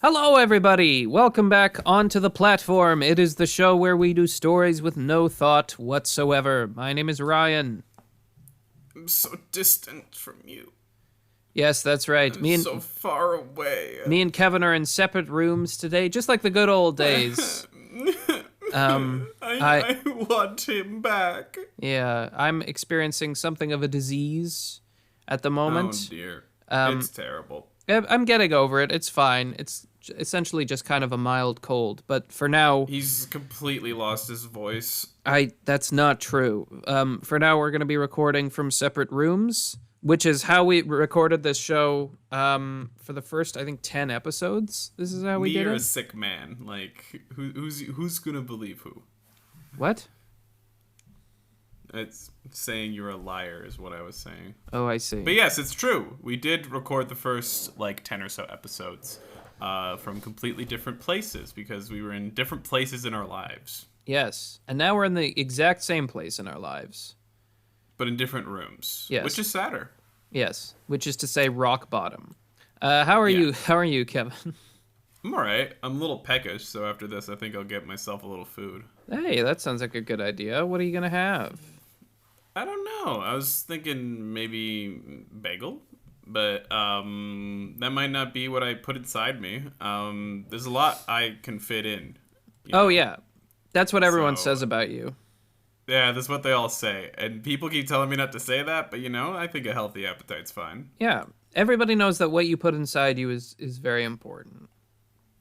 Hello, everybody! Welcome back onto the platform. It is the show where we do stories with no thought whatsoever. My name is Ryan. I'm so distant from you. Yes, that's right. I'm so far away. Me and Kevin are in separate rooms today, just like the good old days. I want him back. Yeah, I'm experiencing something of a disease at the moment. Oh dear. It's terrible. I'm getting over it. It's fine. It's essentially just kind of a mild cold, but for now... He's completely lost his voice. That's not true. For now, we're going to be recording from separate rooms, which is how we recorded this show for the first, I think, 10 episodes. This is how we did it. You're a sick man. Like, who's going to believe who? What? It's saying you're a liar is what I was saying. Oh, I see. But yes, it's true. We did record the first, 10 or so episodes from completely different places because we were in different places in our lives. Yes. And now we're in the exact same place in our lives. But in different rooms. Yes. Which is sadder. Yes. Which is to say rock bottom. How are you? How are you, Kevin? I'm alright. I'm a little peckish, so after this I think I'll get myself a little food. Hey, that sounds like a good idea. What are you going to have? I don't know. I was thinking maybe bagel, but that might not be what I put inside me. There's a lot I can fit in. Oh, yeah. That's what everyone says about you. Yeah, that's what they all say. And people keep telling me not to say that, but I think a healthy appetite's fine. Yeah. Everybody knows that what you put inside you is very important.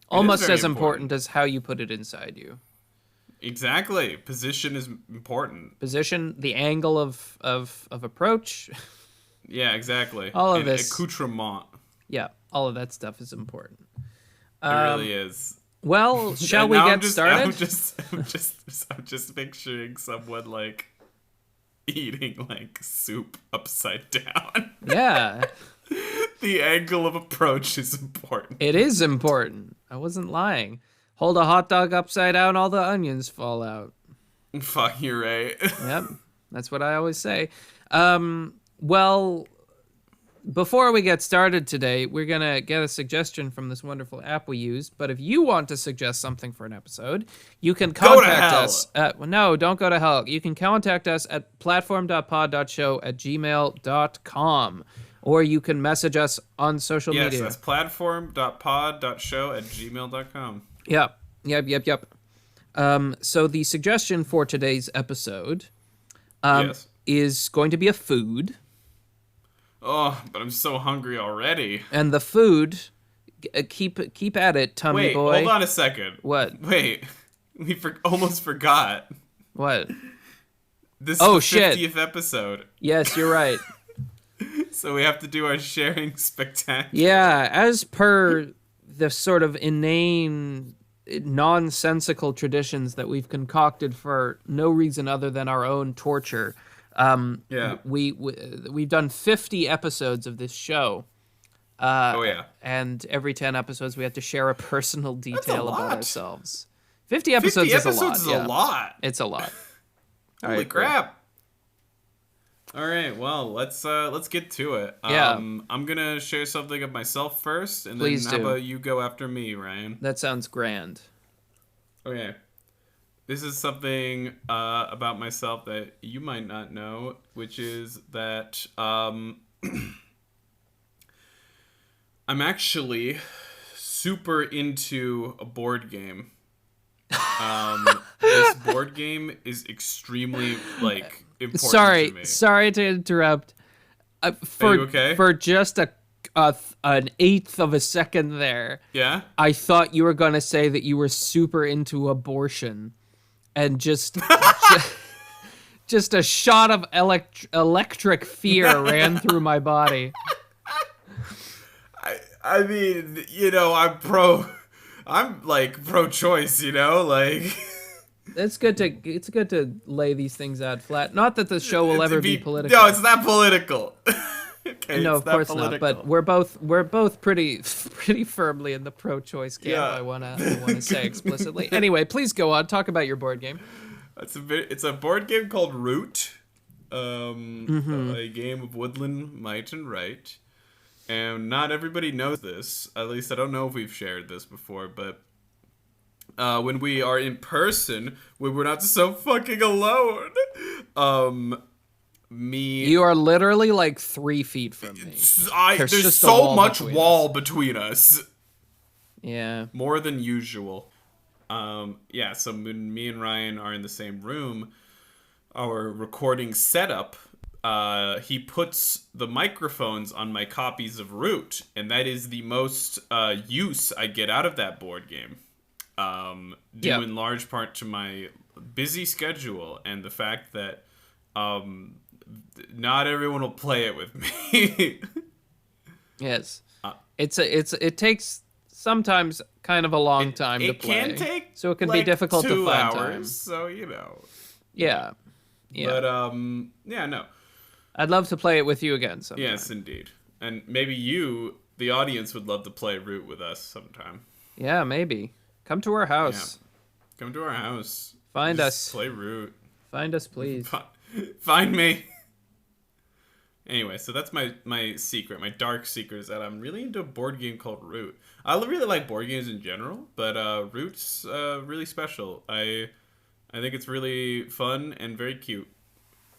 Almost as important as how you put it inside you. Exactly. Position is important. Position, the angle of approach. Yeah, exactly. All of this. Accoutrement. Yeah, all of that stuff is important. It really is. Well, shall we get started? I'm just picturing someone eating soup upside down. Yeah. The angle of approach is important. It is important. I wasn't lying. Hold a hot dog upside down, all the onions fall out. Fuck, you're right. Yep, that's what I always say. Well, before we get started today, we're going to get a suggestion from this wonderful app we use. But if you want to suggest something for an episode, you can contact us. No, don't go to hell. You can contact us at platform.pod.show@gmail.com. Or you can message us on social media. Yes, that's platform.pod.show@gmail.com. Yep. So the suggestion for today's episode is going to be a food. Oh, but I'm so hungry already. And the food, keep at it, tummy boy. Wait, hold on a second. What? Wait, we almost forgot. What? This is the 50th episode. Yes, you're right. So we have to do our sharing spectacular. Yeah, as per the sort of inane, nonsensical traditions that we've concocted for no reason other than our own torture. We've done 50 episodes of this show. And every 10 episodes we have to share a personal detail about ourselves. 50 episodes is a lot. It's a lot. Holy crap. All right, well, let's get to it. I'm gonna share something of myself first, and then how about you go after me, Ryan? That sounds grand. Okay, this is something about myself that you might not know, which is that I'm actually super into a board game. This board game is extremely important to me. Sorry to interrupt. Are you okay? For just an eighth of a second there. Yeah? I thought you were going to say that you were super into abortion and just a shot of electric fear ran through my body. I mean, I'm pro-choice, It's good to lay these things out flat. Not that the show will ever be political. No, it's not political. Okay, no, of course not. But we're both pretty firmly in the pro-choice camp. Yeah. I wanna say explicitly. Anyway, please go on. Talk about your board game. It's a board game called Root. A game of woodland might and right. and not everybody knows this. At least I don't know if we've shared this before, but when we are in person, when we're not so fucking alone, me, You are literally like 3 feet from me. There's there's just a so wall much between wall us. between us, Yeah. more than usual. Yeah. So when me and Ryan are in the same room, our recording setup, he puts the microphones on my copies of Root, and that is the most use I get out of that board game. Due Yep. in large part to my busy schedule and the fact that not everyone will play it with me. Yes. It takes sometimes kind of a long time to It play. can take so it can be like difficult to 2 find hours, time. so you know. Yeah. Yeah. But yeah, no. I'd love to play it with you again sometime. Yes, indeed. And maybe you, the audience, would love to play Root with us sometime. Yeah, maybe. Come to our house. Come to our house. Find Just us. Play Root. Find us, please. Find me. Anyway, so that's my secret. My dark secret is that I'm really into a board game called Root. I really like board games in general, but Root's really special. I think it's really fun and very cute.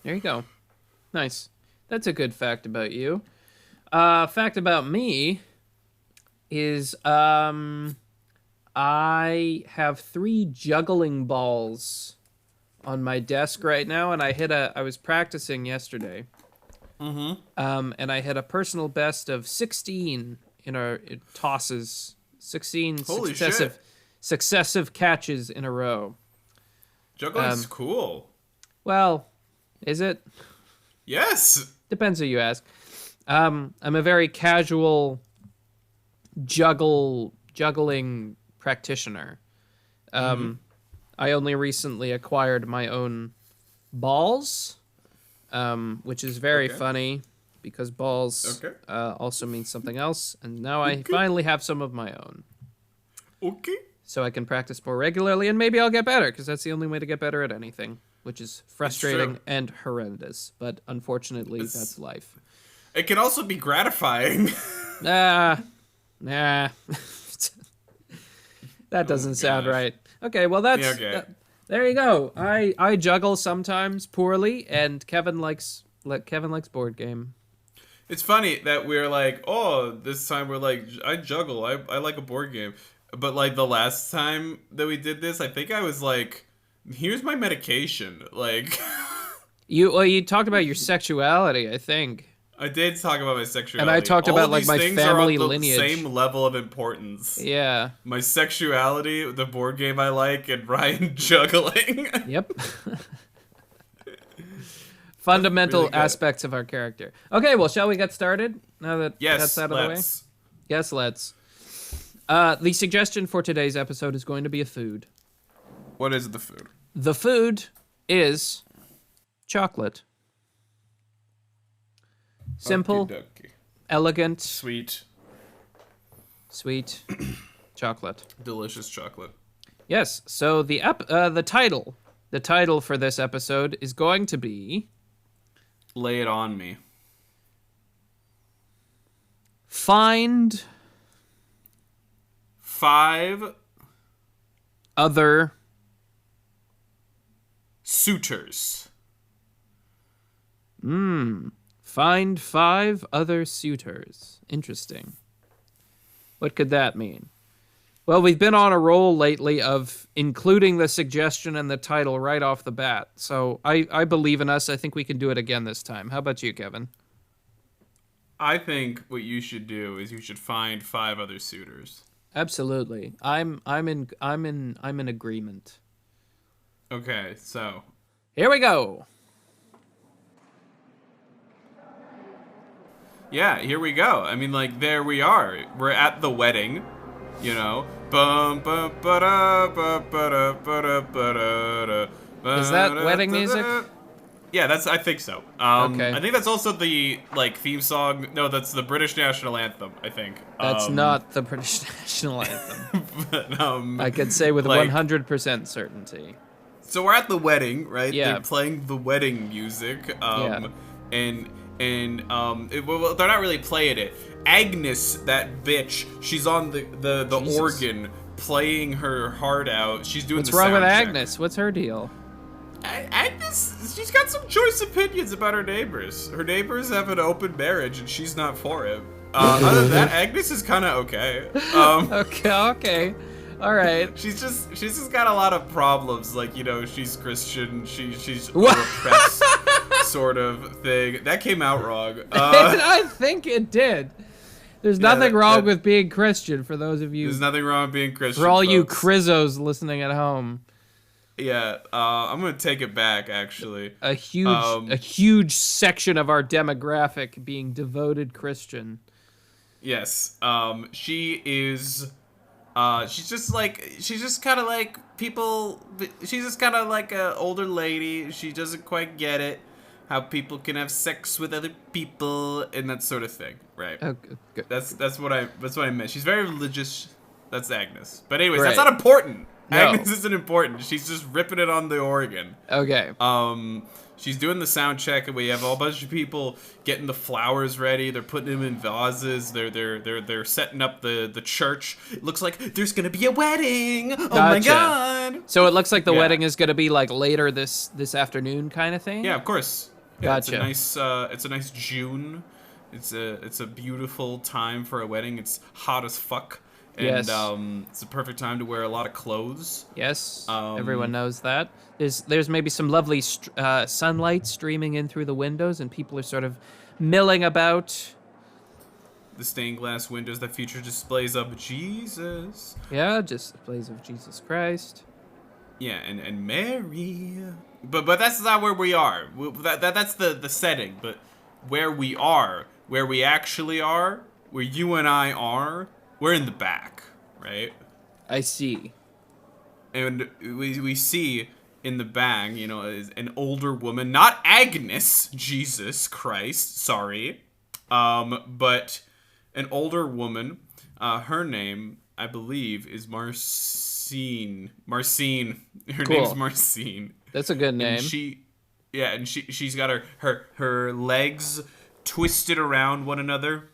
There you go. Nice. That's a good fact about you. Fact about me is I have 3 juggling balls on my desk right now, and I was practicing yesterday. And I hit a personal best of 16 in our tosses. 16 Holy successive catches in a row. Juggling's cool. Well, is it? Yes. Depends who you ask. I'm a very casual juggling practitioner. I only recently acquired my own balls, which is very funny because balls also means something else. And now I finally have some of my own. Okay. So I can practice more regularly, and maybe I'll get better, because that's the only way to get better at anything, which is frustrating and horrendous. But unfortunately, that's life. It can also be gratifying. Nah. That doesn't sound right. Okay, well, that's... there you go. I juggle sometimes poorly, and Kevin likes board game. It's funny that we're like, oh, this time we're like, I juggle. I like a board game. But like the last time that we did this, I think I was like, here's my medication. Like, you talked about your sexuality, I think. I did talk about my sexuality. And I talked about like my family lineage. Same level of importance. Yeah. My sexuality, the board game I like, and Ryan juggling. Yep. Fundamental really aspects of our character. Okay, well, shall we get started now that that's out of the way? Yes, let's. The suggestion for today's episode is going to be a food. What is the food? The food is chocolate. Simple, elegant, sweet chocolate. Delicious chocolate. Yes. So the title for this episode is going to be Lay It On Me. Find 5 other suitors. Find 5 other suitors. Interesting. What could that mean? Well, we've been on a roll lately of including the suggestion and the title right off the bat. So I believe in us. I think we can do it again this time. How about you, Kevin? I think what you should do is you should find 5 other suitors. Absolutely. I'm in agreement. Okay, so here we go. Yeah, here we go. I mean, like, there we are. We're at the wedding, you know. Is that wedding music? Yeah, I think so. Okay. I think that's also the, like, theme song. No, that's the British national anthem, I think. That's not the British national anthem. But, I could say with like, 100% certainty. So we're at the wedding, right? Yeah. They're playing the wedding music. And and well, they're not really playing it. Agnes, that bitch, she's on the Jesus. organ playing her heart out. She's doing What's the wrong with sound check. Agnes? What's her deal? Agnes, she's got some choice opinions about her neighbors. Her neighbors have an open marriage, and she's not for it. Other than that, Agnes is kind of okay. Okay. All right. She's just got a lot of problems. Like, you know, she's Christian. She's a What? repressed sort of thing. That came out wrong. I think it did. There's nothing wrong that- with being Christian for those of you. There's nothing wrong with being Christian. For all you folks. Crizzos listening at home. Yeah, I'm gonna take it back. Actually, A huge section of our demographic being devoted Christian. yes. She is. She's just kind of like people. She's just kind of like an older lady. She doesn't quite get it, how people can have sex with other people and that sort of thing, right? Oh, good. That's what I meant. She's very religious. That's Agnes. But anyways, Right. that's not important. No. Agnes isn't important. She's just ripping it on the organ. Okay. She's doing the sound check, and we have a whole bunch of people getting the flowers ready. They're putting them in vases. They're setting up the church. It looks like there's gonna be a wedding. Oh my Gotcha. god! So it looks like the Yeah. wedding is going to be like later this afternoon kind of thing? Yeah, of course. Yeah, Gotcha. It's a nice June. It's a beautiful time for a wedding. It's hot as fuck. And Yes. It's a perfect time to wear a lot of clothes. Yes, Um, everyone knows that. There's maybe some lovely sunlight streaming in through the windows, and people are sort of milling about. The stained glass windows that feature displays of Jesus. Yeah, just displays of Jesus Christ. Yeah, and Mary. But that's not where we are. That's the setting. But where we are, where we actually are, where you and I are, we're in the back, right? I see. And we see in the back, you know, is an older woman, not Agnes, Jesus Christ, sorry, but an older woman. Her name, I believe, is Marcine. Her Cool. name's Marcine. That's a good name. And she's got her legs twisted around one another.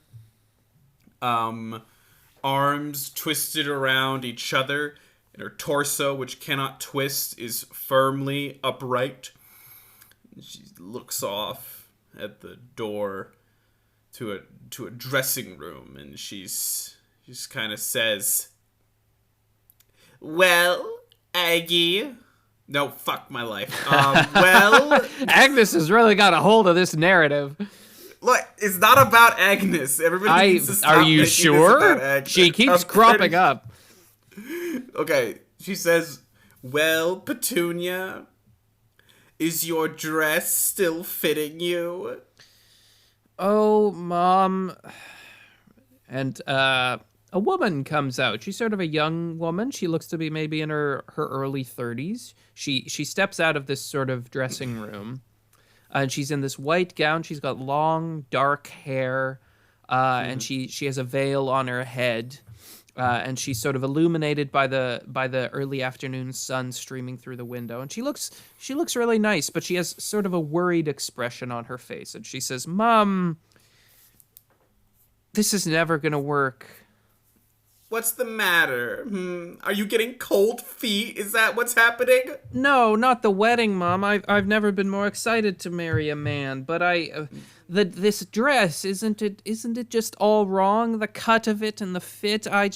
Arms twisted around each other, and her torso, which cannot twist, is firmly upright. And she looks off at the door to a dressing room, and she just kind of says, "Well, Aggie." No, fuck my life. Well, Agnes has really got a hold of this narrative. look, it's not about Agnes. Everybody needs to stop Are you making this about sure? Agnes. She keeps I'm cropping pretty- up. Okay, she says, "Well, Petunia, is your dress still fitting you?" Oh, Mom. And a woman comes out. She's sort of a young woman. She looks to be maybe in her early 30s. She steps out of this sort of dressing room. And she's in this white gown. She's got long, dark hair. And she has a veil on her head. And she's sort of illuminated by the early afternoon sun streaming through the window. And she looks really nice, but she has sort of a worried expression on her face. And she says, "Mom, this is never gonna work." What's the matter? Are you getting cold feet? Is that what's happening? No, not the wedding, Mom. I've never been more excited to marry a man. But this dress isn't it just all wrong? The cut of it and the fit. I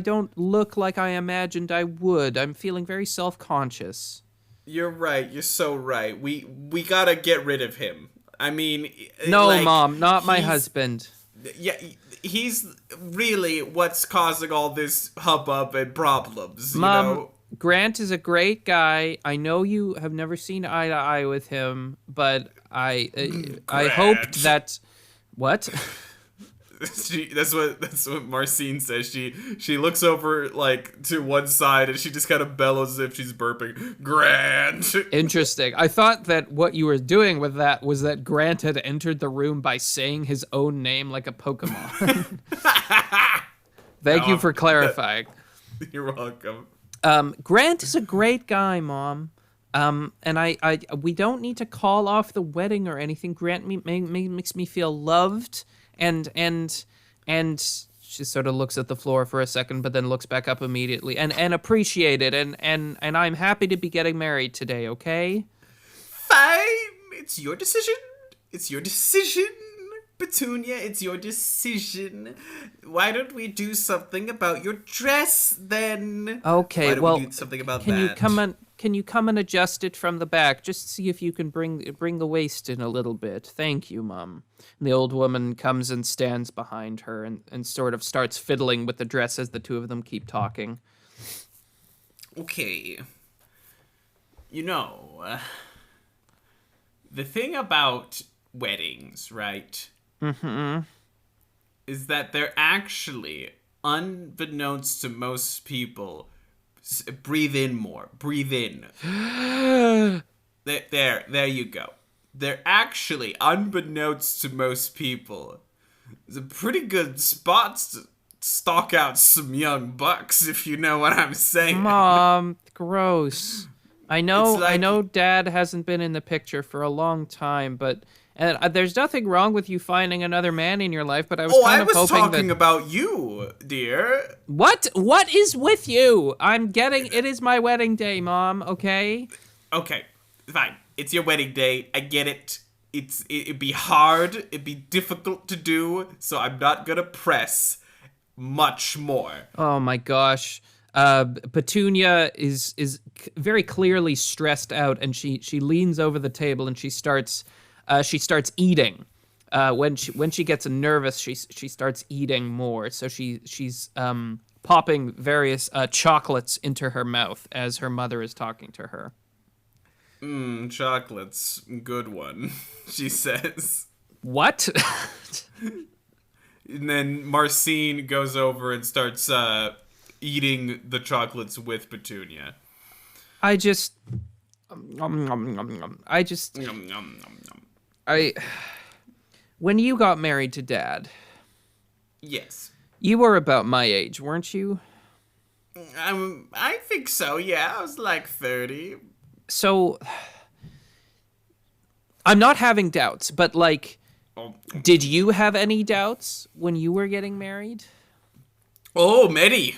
don't look like I imagined I would. I'm feeling very self-conscious. You're right. You're so right. We gotta get rid of him. I mean, No, like, Mom, not my he's- husband. Yeah, he's really what's causing all this hubbub and problems. Mom, you know? Grant is a great guy. I know you have never seen eye to eye with him, but I hoped that. What? That's what Marcine says. She looks over like to one side and she just kind of bellows as if she's burping. Grant. Interesting. I thought that what you were doing with that was that Grant had entered the room by saying his own name like a Pokemon. Thank you for clarifying. You're welcome. Grant is a great guy, Mom. And we don't need to call off the wedding or anything. Grant makes me feel loved, and she sort of looks at the floor for a second, but then looks back up immediately and appreciated. And I'm happy to be getting married today. Okay. Fine. It's your decision. It's your decision. Petunia, it's your decision. Why don't we do something about your dress then? Okay, Why don't well, we do something about can that? you come and adjust it from the back? Just see if you can bring the waist in a little bit. Thank you, Mom. And the old woman comes and stands behind her and sort of starts fiddling with the dress as the two of them keep talking. Okay. The thing about weddings, right? Mm-hmm. Is that they're actually, unbeknownst to most people, breathe in more. Breathe in. There you go. They're actually, unbeknownst to most people, it's a pretty good spot to stalk out some young bucks, if you know what I'm saying. Mom, gross. I It's know Dad hasn't been in the picture for a long time, but there's nothing wrong with you finding another man in your life, but I was kind of hoping that... I was talking about you, dear. What? What is with you? It is my wedding day, Mom, okay? Okay, fine. It's your wedding day. I get it. It'd be hard. It'd be difficult to do, so I'm not gonna press much more. Oh my gosh. Petunia is very clearly stressed out, and she leans over the table and she starts eating. When she gets nervous, she starts eating more. So she's popping various chocolates into her mouth as her mother is talking to her. Chocolates, good one, she says. What? And then Marcine goes over and starts eating the chocolates with Petunia. I just when you got married to Dad, Yes. you were about my age, weren't you? I think so, yeah. I was like 30. So I'm not having doubts, but like, did you have any doubts when you were getting married? Oh, Medi.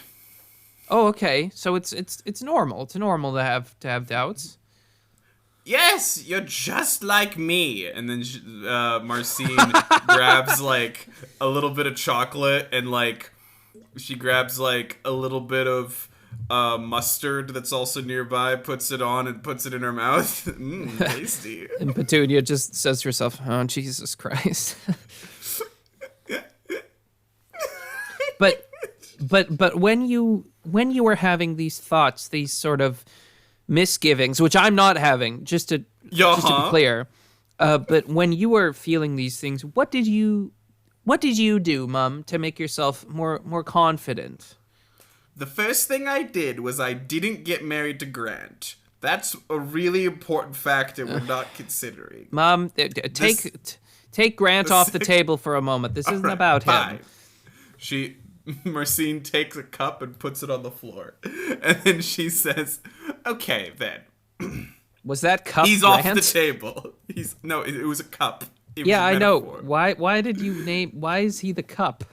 Oh, okay. So it's normal. It's normal to have doubts. Yes, you're just like me. And then Marcine grabs like a little bit of chocolate and like she grabs like a little bit of mustard that's also nearby, puts it on and puts it in her mouth. Tasty. And Petunia just says to herself, "Oh, Jesus Christ." But when you were having these thoughts, these sort of misgivings, which I'm not having, just to be clear, but when you were feeling these things, what did you do, Mom, to make yourself more confident? The first thing I did was I didn't get married to Grant. That's a really important factor we're not considering. Mom, take Grant off the table for a moment. This isn't about him. Marcine takes a cup and puts it on the floor. And then she says, "Okay, then." Was that cup He's Grant? off the table. It was a cup. Yeah, I know. Why did you name... Why is he the cup?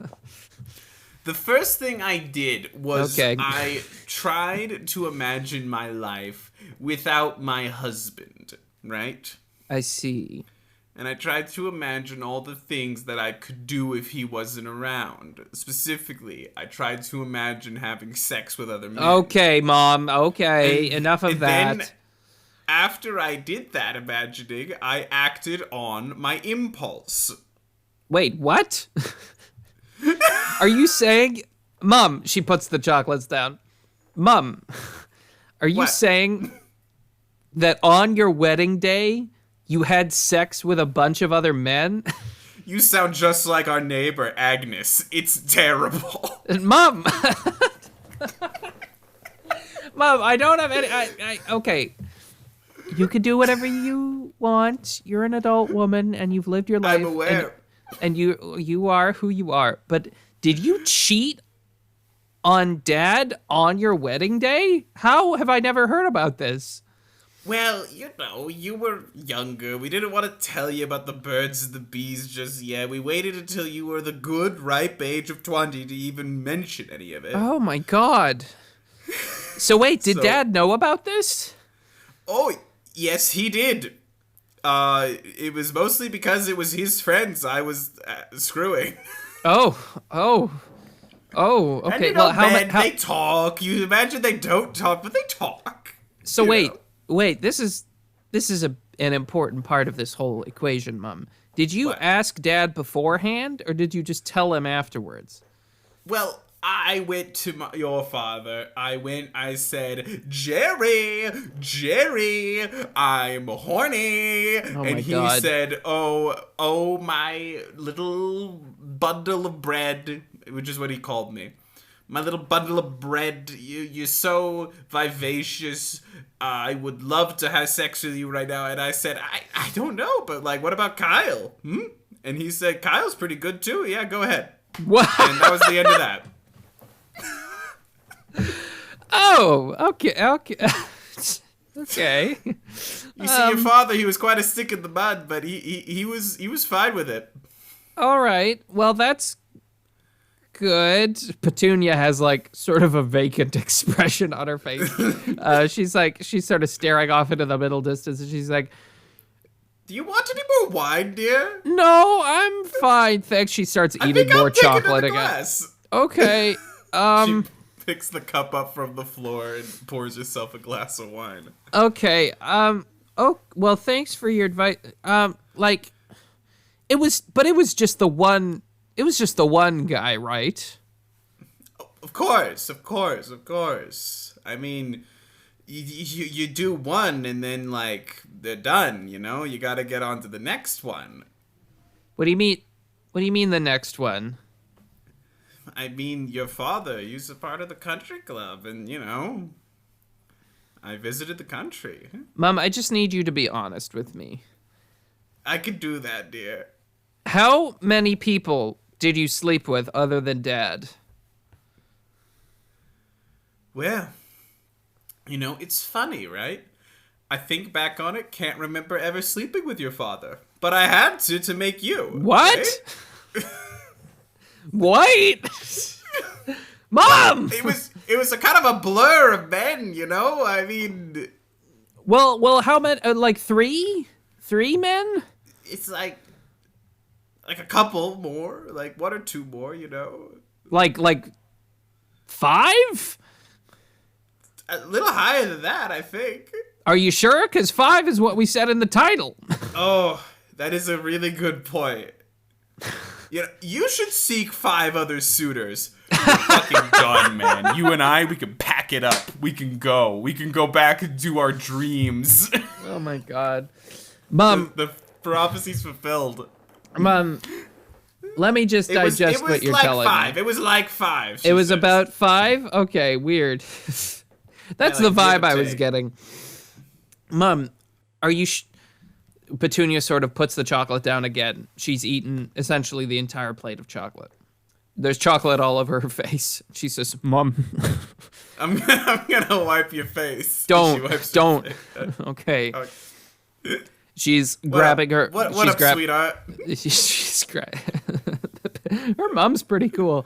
The first thing I did was Okay. I tried to imagine my life without my husband, right? I see. And I tried to imagine all the things that I could do if he wasn't around. Specifically, I tried to imagine having sex with other men. Okay, Mom. Okay, enough of that. Then, after I did that imagining, I acted on my impulse. Wait, what? Are you saying... Mom, she puts the chocolates down. Mom, are you saying that on your wedding day, you had sex with a bunch of other men? You sound just like our neighbor, Agnes. It's terrible. Mom! Mom, I don't have any... okay. You can do whatever you want. You're an adult woman, and you've lived your life. I'm aware. And you are who you are. But did you cheat on Dad on your wedding day? How have I never heard about this? Well, you were younger. We didn't want to tell you about the birds and the bees just yet. We waited until you were the good, ripe age of 20 to even mention any of it. Oh my god. So wait, did So, Dad know about this? oh, yes, he did. It was mostly because it was his friends I was screwing. Oh, oh, oh. And Okay. Well, men, they talk. You imagine they don't talk, but they talk. So you wait, know. wait. This is an important part of this whole equation, Mom. Did you What? ask Dad beforehand, or did you just tell him afterwards? Well, I went to your father. I said, Jerry, I'm horny. Oh And my he God. said, oh, my little bundle of bread, which is what he called me. My little bundle of bread, you're so vivacious. I would love to have sex with you right now. And I said, I don't know, but like, what about Kyle? And he said, Kyle's pretty good too. Yeah, go ahead. What? And that was the end of that. Oh, okay, okay, okay. You see, your father, he was quite a stick in the mud, but he was fine with it. All right. Well, that's good. Petunia has like sort of a vacant expression on her face. She's sort of staring off into the middle distance, and she's like, Do you want any more wine, dear? "No, I'm fine, thanks." She starts I eating think more I'll take chocolate another again. glass. Okay. She picks the cup up from the floor and pours herself a glass of wine. Okay. Oh, well, thanks for your advice. Like, it was just the one. It was just the one guy, right? Of course. I mean, you do one and then like they're done. You got to get on to the next one. What do you mean? What do you mean the next one? I mean, your father, he's a part of the country club, and I visited the country. Mom, I just need you to be honest with me. I could do that, dear. How many people did you sleep with other than Dad? Well, it's funny, right? I think back on it, can't remember ever sleeping with your father. But I had to make you. What? Right? Wait! Mom! It was a kind of a blur of men, I mean, Well, how many? Like three? 3 men? it's like a couple more, like one or two more, Like 5? A little higher than that, I think. Are you sure? Because 5 is what we said in the title. Oh, that is a really good point. You should seek 5 other suitors. We're fucking done, man. You and I, we can pack it up. We can go. We can go back and do our dreams. Oh my God. Mom, the prophecy's fulfilled. Mom, let me just digest what you're like telling 5. me. It was like 5. It was says. about 5? Okay, weird. That's Yeah, the like, give vibe or I was take. getting. Mom, are you Petunia sort of puts the chocolate down again. She's eaten essentially the entire plate of chocolate. There's chocolate all over her face. She says, "Mom, I'm gonna wipe your face. She don't, wipes her don't." face. Okay. Okay. She's grabbing her. What she's up, sweetheart? She's her mom's pretty cool.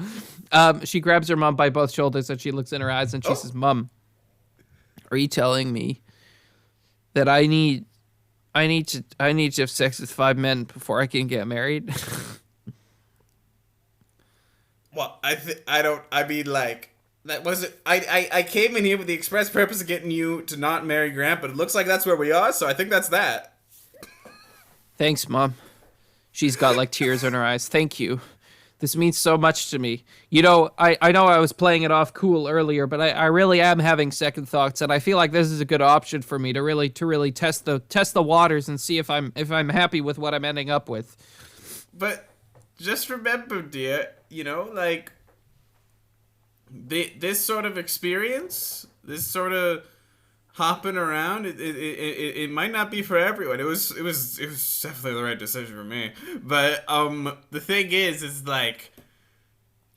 She grabs her mom by both shoulders and she looks in her eyes and she says, "Mom, are you telling me that I need to have sex with 5 men before I can get married?" Well, I mean, like, that wasn't. I came in here with the express purpose of getting you to not marry Grant, but it looks like that's where we are, so I think that's that. Thanks, Mom. She's got like tears in her eyes. Thank you. This means so much to me. I know I was playing it off cool earlier, but I really am having second thoughts, and I feel like this is a good option for me to really test the waters and see if I'm happy with what I'm ending up with. But just remember, dear, like, this sort of experience, this sort of hopping around, it might not be for everyone. It was definitely the right decision for me. But the thing is like,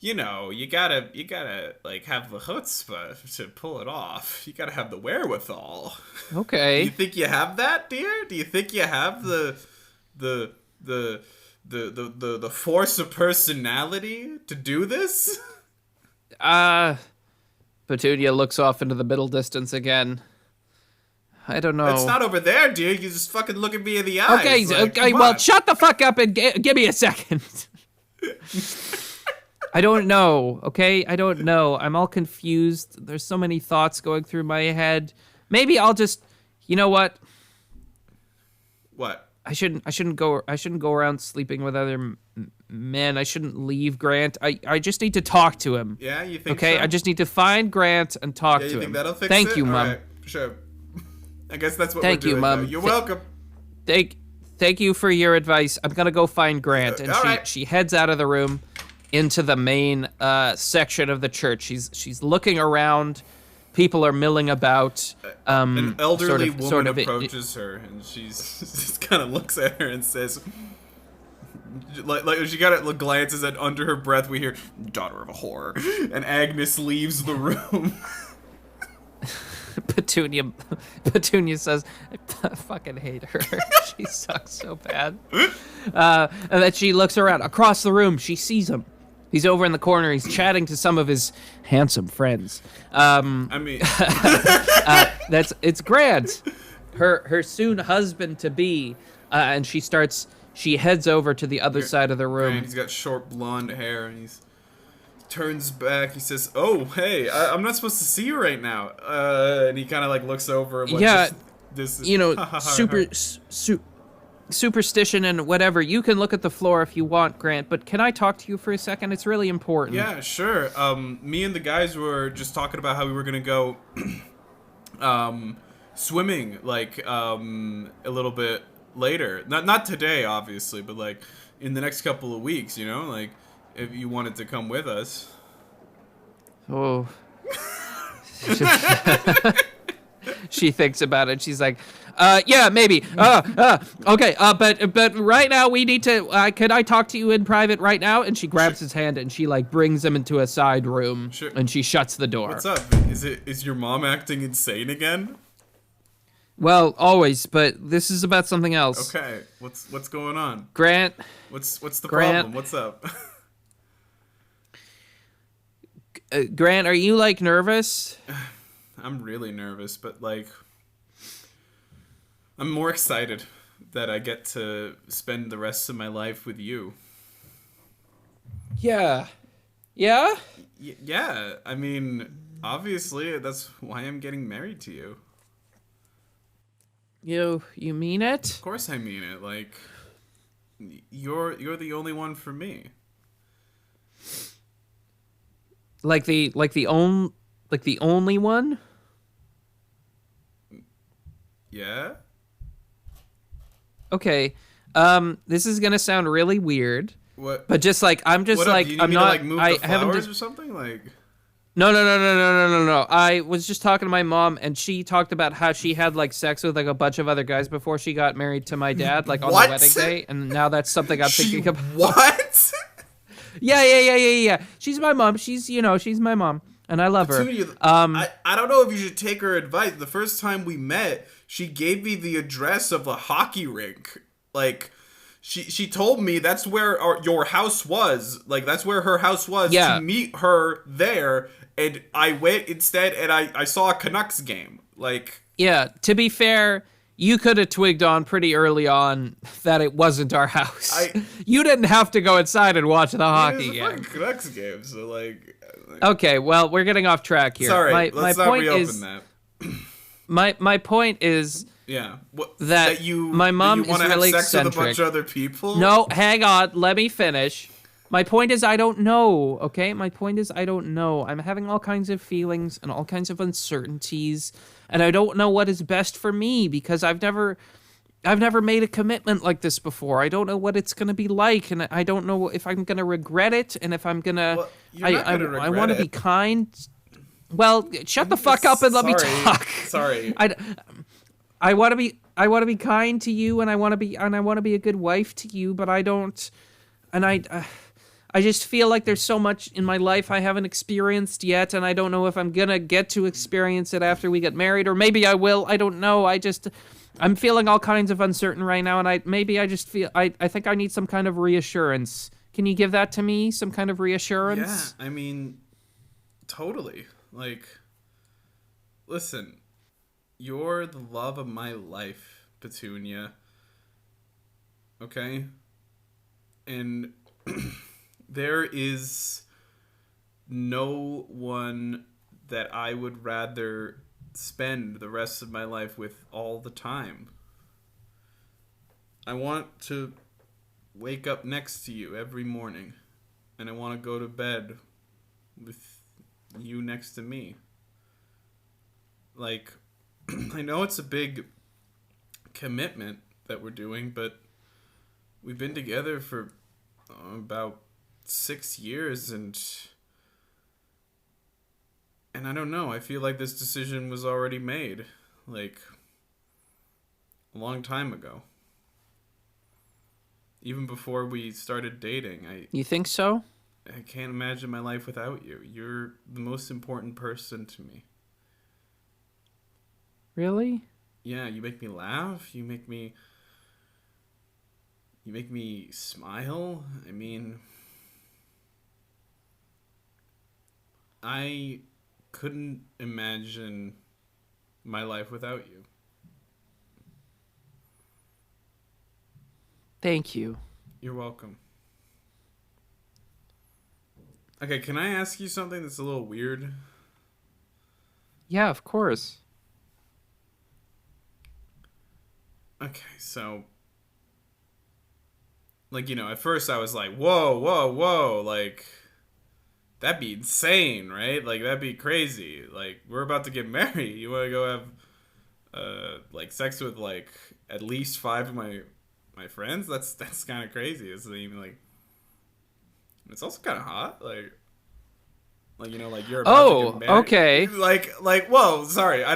you gotta like have the chutzpah to pull it off. You gotta have the wherewithal. Do you Okay. think you have that, dear? Do you think you have the the the force of personality to do this? Petunia looks off into the middle distance again. I don't It's know. not over there, dear. You just fucking look at me in the eyes. Okay, Like, okay, come well, on. shut the fuck up and give me a second. I don't know, okay? I don't know. I'm all confused. There's so many thoughts going through my head. Maybe I'll just, you know what? What? I shouldn't go around sleeping with other men. I shouldn't leave Grant. I just need to talk to him. Yeah, you think Okay? so? I just need to find Grant and talk Yeah, to you him. think that'll fix Thank it? you, All Mom. right, sure. I guess that's what Thank we're you, doing. Mom. Now. You're welcome. Thank you for your advice. I'm gonna go find Grant, and All right. she heads out of the room into the main section of the church. She's looking around. People are milling about. An elderly woman sort of approaches her, and she's just kind of looks at her and says, like she kind of glances at under her breath. We hear "daughter of a whore," and Agnes leaves the room. Petunia says, "I fucking hate her. She sucks so bad." And then she looks around across the room. She sees him. He's over in the corner. He's chatting to some of his handsome friends. I mean, It's Grant, her soon husband to be, and she heads over to the other side of the room. and he's got short blonde hair, and he's turns back. He says, "Oh, hey, I'm not supposed to see you right now." And he kind of like looks over. Like, Yeah, this is, You know, superstition and whatever. You can look at the floor if you want, Grant, but can I talk to you for a second? It's really important. Yeah, sure. Me and the guys were just talking about how we were gonna go, swimming like a little bit later. Not today, obviously, but like in the next couple of weeks. You know, like if you wanted to come with us. Oh. She thinks about it. She's like, yeah, maybe. Okay. But right now we need to. Can I talk to you in private right now? And she grabs his hand and she like brings him into a side room. Sure. And she shuts the door. What's up? Is your mom acting insane again? Well, always, but this is about something else. Okay. What's going on? Grant, What's the Grant. problem? What's up? Grant, are you like nervous? I'm really nervous, but like I'm more excited that I get to spend the rest of my life with you. Yeah. Yeah? Yeah, I mean, obviously that's why I'm getting married to you. You mean it? Of course I mean it. Like you're the only one for me. Like the only one? Yeah? Okay. This is gonna sound really weird, What? but just like I'm just What up? like Do you need I'm me not. to like move I the haven't. flowers or something? Like No. I was just talking to my mom, and she talked about how she had like sex with like a bunch of other guys before she got married to my dad, like on What? the wedding day, and now that's something I'm thinking about. What? Yeah. She's my mom. She's my mom, and I love her. I don't know if you should take her advice. The first time we met, she gave me the address of a hockey rink. Like, she told me that's where your house was. Like, that's where her house was to meet her there. And I went instead, and I saw a Canucks game. Like, Yeah, to be fair, you could have twigged on pretty early on that it wasn't our house. You didn't have to go inside and watch the hockey it was a game. fucking Canucks game, so like Okay, well, we're getting off track here. sorry, my let's not point reopen is that. my point is Yeah, that my mom that you is really have sex with a eccentric. bunch of other people. No, hang on, let me finish. My point is I don't know, okay? My point is I don't know. I'm having all kinds of feelings and all kinds of uncertainties, and I don't know what is best for me because I've never made a commitment like this before. I don't know what it's going to be like, and I don't know if I'm going to regret it and if I'm going to Well, you're not gonna I regret want to it. be kind. Well, shut the fuck up and let me talk. Sorry. I want to be kind to you, and I want to be a good wife to you, but I don't, and I just feel like there's so much in my life I haven't experienced yet, and I don't know if I'm gonna get to experience it after we get married, or maybe I will. I don't know. I'm feeling all kinds of uncertain right now, and I just feel I think I need some kind of reassurance. Can you give that to me? Some kind of Yeah, reassurance? I mean, totally. Like, listen, you're the love of my life, Petunia. Okay? And there is no one that I would rather spend the rest of my life with all the time. I want to wake up next to you every morning, and I want to go to bed with you next to me. Like, I know it's a big commitment that we're doing, but we've been together for about 6 years, and I don't know. I feel like this decision was already made, like a long time ago. Even before we started dating, You think so? I can't imagine my life without you. You're the most important person to me. Really? Yeah, you make me laugh. You make me smile. I mean, I couldn't imagine my life without you. Thank you. You're welcome. Okay, can I ask you something that's a little weird? Yeah, of course. Okay, so like, at first I was like, "Whoa, whoa, whoa." Like, that'd be insane, right? Like, that'd be crazy. Like, we're about to get married. You want to go have like sex with like at least five of my friends? That's kind of crazy. It's even like it's also kind of hot. Like you're about to get Oh, married. okay. Like whoa, sorry. I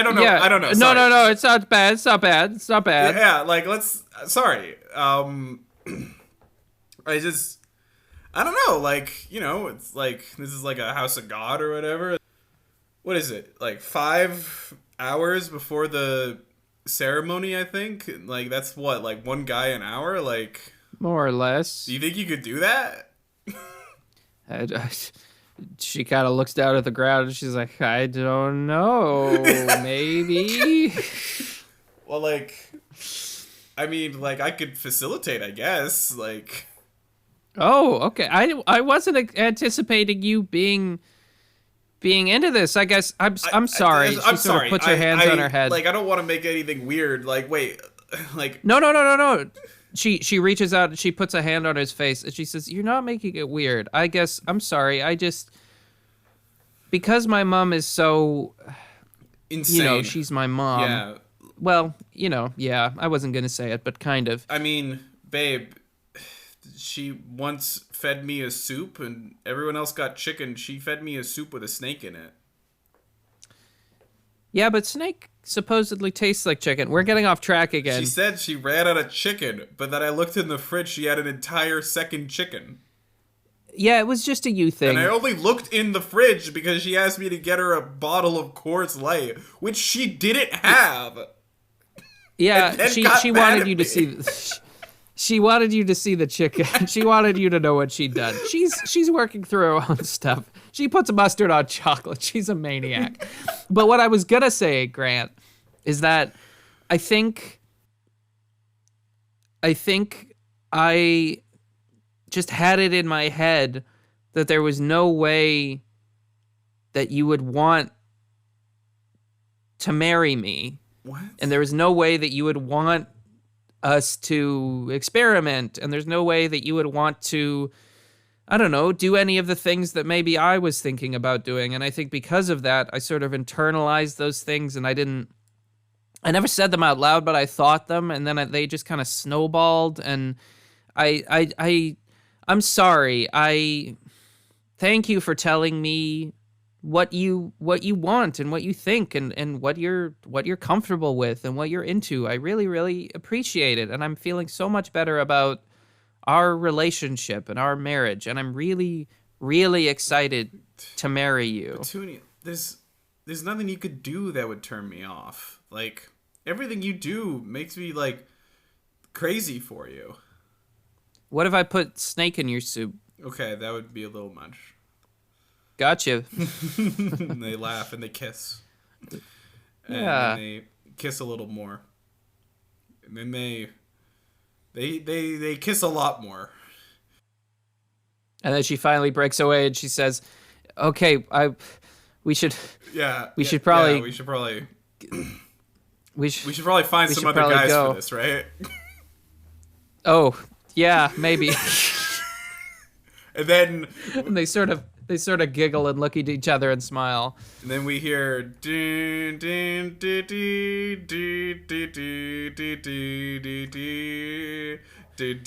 don't know. Yeah. I don't know. No, Sorry. no, no. It's not bad. It's not bad. It's not bad. Yeah, like let's. Sorry. I don't know. Like it's like this is like a house of God or whatever. What is it? Like 5 hours before the ceremony, I think. Like that's what, like one guy an hour. Like, More or less. do you think you could do that? I- she kind of looks down at the ground and she's like, I don't know. Maybe. Well, like, I mean, like I could facilitate, I guess. Like, Oh, okay. I wasn't anticipating you being into this. I guess I'm sorry. She I'm sort sorry. of puts her hands on her head. Like, I don't want to make anything weird. Like, wait, like, No, no, no, no, no. She reaches out and she puts a hand on his face and she says, "You're not making it weird. I guess I'm sorry. I just because my mom is so, insane. she's my mom. Yeah. Well, yeah, I wasn't going to say it, but kind of. I mean, babe, she once fed me a soup and everyone else got chicken. She fed me a soup with a snake in it. Yeah, but snake supposedly tastes like chicken. We're getting off track again. She said she ran out of chicken, but then I looked in the fridge, she had an entire second chicken. Yeah, it was just a you thing. And I only looked in the fridge because she asked me to get her a bottle of Coors Light, which she didn't have. Yeah, she mad wanted at you to me. see she wanted you to see the chicken. She wanted you to know what she'd done. She's working through her own stuff. She puts mustard on chocolate. She's a maniac. But what I was gonna say, Grant, is that I think I just had it in my head that there was no way that you would want to marry me. What? And there was no way that you would want us to experiment. And there's no way that you would want to, I don't know, do any of the things that maybe I was thinking about doing. And I think because of that, I sort of internalized those things and I never said them out loud, but I thought them. And then they just kind of snowballed. And I'm sorry. I thank you for telling me what you want and what you think and what you're comfortable with and what you're into. I really, really appreciate it. And I'm feeling so much better about our relationship and our marriage, and I'm really, really excited to marry you. Petunia, there's nothing you could do that would turn me off. Like, everything you do makes me, like, crazy for you. What if I put snake in your soup? Okay, that would be a little much. Gotcha. And they laugh and they kiss. Yeah. And then they kiss a little more. And then they kiss a lot more. And then she finally breaks away and she says, "Okay, we should We should probably we should probably find some other guys for this, right?" Oh, yeah, maybe. And then And they sort of giggle and look at each other and smile. And then we hear dun, dun, dun, dun, dun, dun, dun, dun, dun,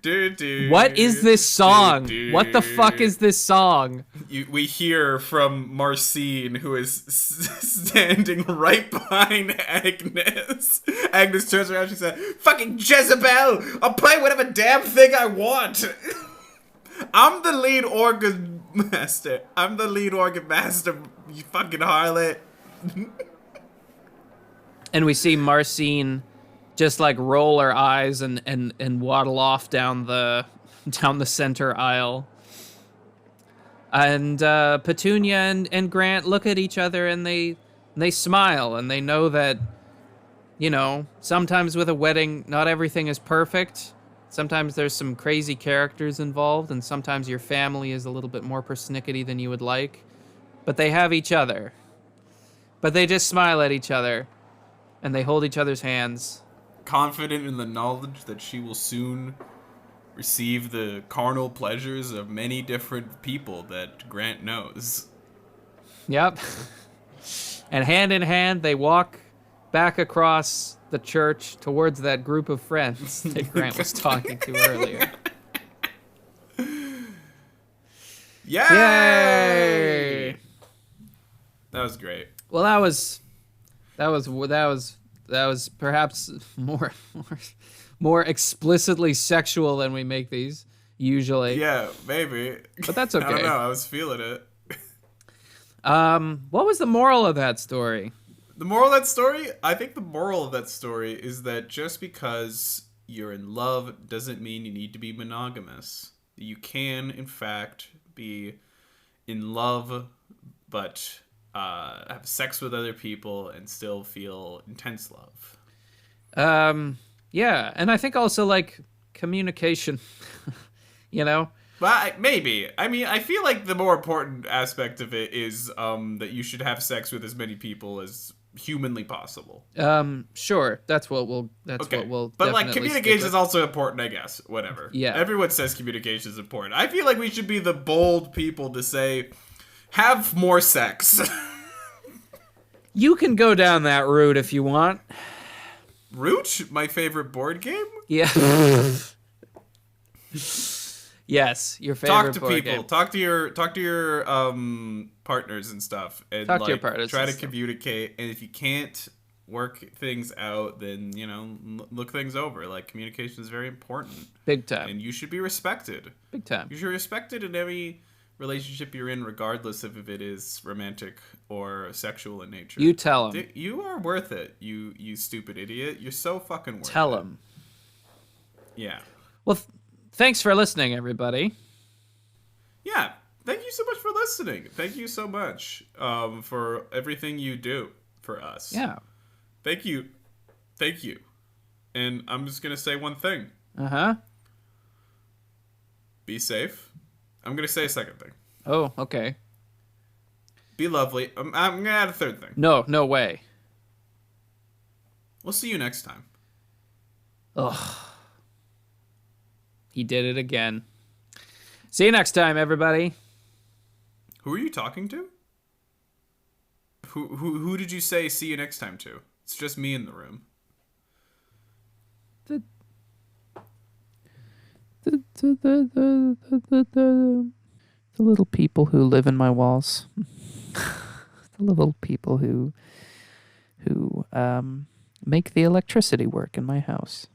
dun, dun, What is this song? What the fuck is this song? We hear from Marcine, who is standing right behind Agnes. Agnes turns around and she said, "Fucking Jezebel! I'll play whatever damn thing I want!" I'm the lead organ master. You fucking harlot. And we see Marcine just like roll her eyes and waddle off down the center aisle. And Petunia and Grant look at each other and they smile, and they know that, you know, sometimes with a wedding, not everything is perfect. Sometimes there's some crazy characters involved, and sometimes your family is a little bit more persnickety than you would like. But they have each other. But they just smile at each other, and they hold each other's hands. Confident in the knowledge that she will soon receive the carnal pleasures of many different people that Grant knows. Yep. And hand in hand, they walk back across the church towards that group of friends that Grant was talking to earlier. Yay! That was great. Well, that was perhaps more explicitly sexual than we make these usually. Yeah, maybe. But that's okay. I don't know. I was feeling it. What was the moral of that story? The moral of that story? I think the moral of that story is that just because you're in love doesn't mean you need to be monogamous. You can, in fact, be in love, but have sex with other people and still feel intense love. Yeah, and I think also, like, communication, you know? But maybe. I mean, I feel like the more important aspect of it is that you should have sex with as many people as humanly possible. Sure. That's what we'll But like, communication is also important, I guess. Whatever. Yeah. Everyone says communication is important. I feel like we should be the bold people to say, have more sex. You can go down that route if you want. Root? My favorite board game? Yeah. Yes, your favorite Talk to board people. game. Talk to your partners and stuff. And Talk to your partners try and to stuff. communicate. And if you can't work things out, then, you know, look things over. Like, communication is very important. Big time. And you should be respected. Big time. You should be respected in every relationship you're in, regardless of if it is romantic or sexual in nature. You tell him. You are worth it, you stupid idiot. You're so fucking worth it. Tell him. Yeah. Well, thanks for listening, everybody. Yeah. Thank you so much for listening. Thank you so much for everything you do for us. Yeah. Thank you. Thank you. And I'm just going to say one thing. Uh-huh. Be safe. I'm going to say a second thing. Oh, okay. Be lovely. I'm going to add a third thing. No way. We'll see you next time. Ugh. He did it again. See you next time, everybody. Who are you talking to? Who did you say see you next time to? It's just me in the room. The little people who live in my walls. The little people who make the electricity work in my house.